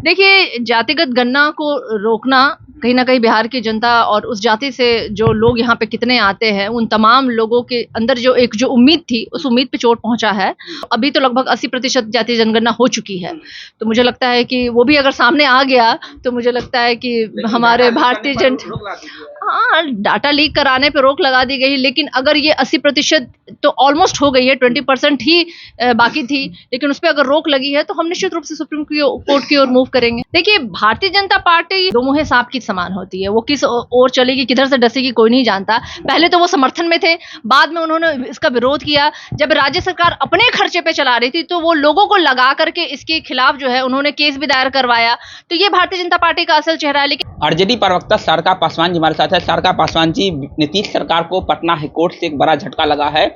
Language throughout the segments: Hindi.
देखिए, जातिगत गणना को रोकना कहीं न कहीं बिहार की जनता और उस जाति से जो लोग यहाँ पे कितने आते हैं, उन तमाम लोगों के अंदर जो उम्मीद थी, उस उम्मीद पे चोट पहुँचा है। अभी तो लगभग 80% जातीय जनगणना हो चुकी है। तो मुझे लगता है कि वो भी अगर सामने आ गया, तो मुझे लगता है कि हमारे भारतीय जन हाँ, डाटा लीक कराने पे रोक लगा दी गई, लेकिन अगर ये 80% तो ऑलमोस्ट हो गई है, 20% ही बाकी थी, लेकिन उस पे अगर रोक लगी है, तो हम निश्चित रूप से सुप्रीम कोर्ट की ओर मूव करेंगे। देखिए, भारतीय जनता पार्टी दो मुहे सांप की समान होती है, वो किस ओर चलेगी, किधर से डसेगी, कोई नहीं जानता। पहले तो वो समर्थन में थे, बाद में उन्होंने इसका विरोध किया। जब राज्य सरकार अपने खर्चे पे चला रही थी, तो वो लोगों को लगा करके इसके खिलाफ जो है उन्होंने केस भी दायर करवाया। तो ये भारतीय जनता पार्टी का असल चेहरा है। लेकिन आरजेडी प्रवक्ता सारका पासवान जी हमारे साथ है। सारका पासवान जी, नीतीश सरकार को पटना हाईकोर्ट से एक बड़ा झटका लगा है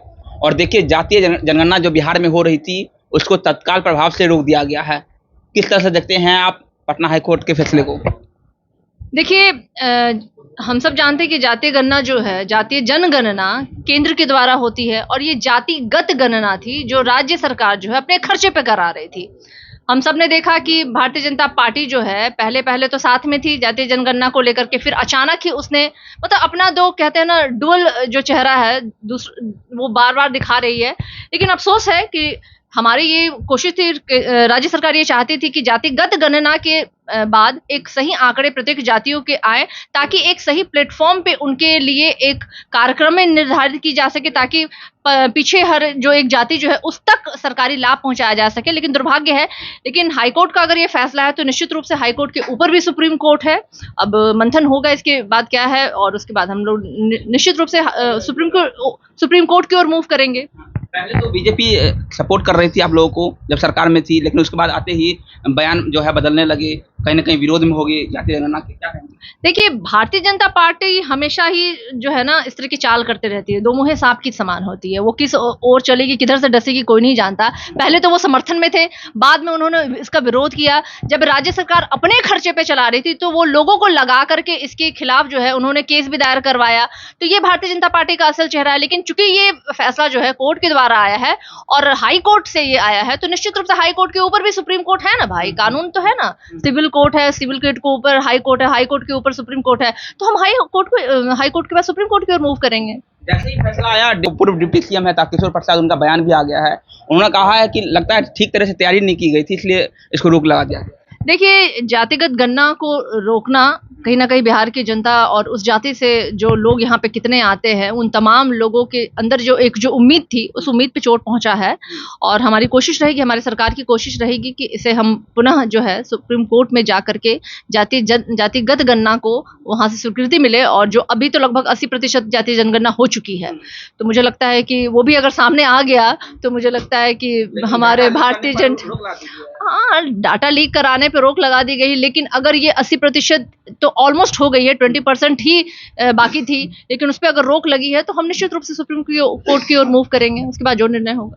और देखिए, जातीय जनगणना जो बिहार में हो रही थी, उसको तत्काल प्रभाव से रोक दिया गया है। किस तरह से देखते हैं आप पटना हाईकोर्ट के फैसले को? देखिए, हम सब जानते हैं कि जातीय गणना जो है, जातीय जनगणना केंद्र के द्वारा होती है और ये जातिगत गणना थी जो राज्य सरकार जो है अपने खर्चे पे करा रही थी। हम सब ने देखा कि भारतीय जनता पार्टी जो है पहले तो साथ में थी जातीय जनगणना को लेकर के, फिर अचानक ही उसने मतलब अपना दो कहते हैं ना डुअल जो चेहरा है वो बार-बार दिखा रही है। लेकिन अफसोस है कि हमारी ये कोशिश थी, राज्य सरकार ये चाहती थी कि जातिगत गणना के बाद एक सही आंकड़े प्रत्येक जातियों के आए, ताकि एक सही प्लेटफॉर्म पे उनके लिए एक कार्यक्रम में निर्धारित की जा सके, ताकि पीछे हर जो एक जाति जो है उस तक सरकारी लाभ पहुंचाया जा सके। लेकिन दुर्भाग्य है, लेकिन हाईकोर्ट का अगर ये फैसला है तो निश्चित रूप से हाईकोर्ट के ऊपर भी सुप्रीम कोर्ट है। अब मंथन होगा इसके बाद क्या है, और उसके बाद हम लोग निश्चित रूप से सुप्रीम कोर्ट की ओर मूव करेंगे। पहले तो बीजेपी सपोर्ट कर रही थी आप लोगों को जब सरकार में थी, लेकिन उसके बाद आते ही बयान जो है बदलने लगे, कहीं ना कहीं विरोध में हो गए जातीय जनगणना के। क्या कहेंगे? देखिए, भारतीय जनता पार्टी हमेशा ही जो है ना इस तरह की चाल करते रहती है, दो मुहे सांप की समान होती है। वो किस ओर चलेगी, किधर से डसेगी, कोई नहीं जानता। पहले तो वो समर्थन में थे, बाद में उन्होंने इसका विरोध किया। जब राज्य सरकार अपने खर्चे पे चला रही थी, तो वो लोगों को लगा करके इसके खिलाफ जो है उन्होंने केस भी दायर करवाया। तो ये भारतीय जनता पार्टी का असल चेहरा है। लेकिन चूंकि ये फैसला जो है कोर्ट के द्वारा आया है और हाई कोर्ट से ये आया है, तो निश्चित रूप से हाई कोर्ट के ऊपर भी सुप्रीम कोर्ट है ना भाई, कानून तो है ना। सिविल कोर्ट है, सिविल कोर्ट के ऊपर हाई कोर्ट है, हाई कोर्ट के ऊपर सुप्रीम कोर्ट है। तो हम हाई कोर्ट के बाद सुप्रीम कोर्ट की ओर मूव करेंगे। जैसे ही फैसला आया, पूर्व डिप्टी सीएम है तारकिशोर प्रसाद, उनका बयान भी आ गया है। उन्होंने कहा है कि लगता है ठीक तरह से तैयारी नहीं की गई थी, इसलिए इसको रोक लगा दिया। देखिए, जातिगत गणना को रोकना कहीं न कहीं बिहार की जनता और उस जाति से जो लोग यहाँ पे कितने आते हैं, उन तमाम लोगों के अंदर जो उम्मीद थी, उस उम्मीद पे चोट पहुँचा है। और हमारी कोशिश रहेगी, हमारी सरकार की कोशिश रहेगी कि इसे हम पुनः जो है सुप्रीम कोर्ट में जा कर के जातिगत गणना को वहाँ से स्वीकृति मिले, और जो अभी तो लगभग 80% जातीय जनगणना हो चुकी है। तो मुझे लगता है कि वो भी अगर सामने आ गया, तो मुझे लगता है कि हमारे भारतीय जन हाँ, डाटा लीक कराने पे रोक लगा दी गई, लेकिन अगर ये 80% तो ऑलमोस्ट हो गई है, 20% ही बाकी थी, लेकिन उस पे अगर रोक लगी है, तो हम निश्चित रूप से सुप्रीम कोर्ट की ओर मूव करेंगे। उसके बाद जो निर्णय होगा।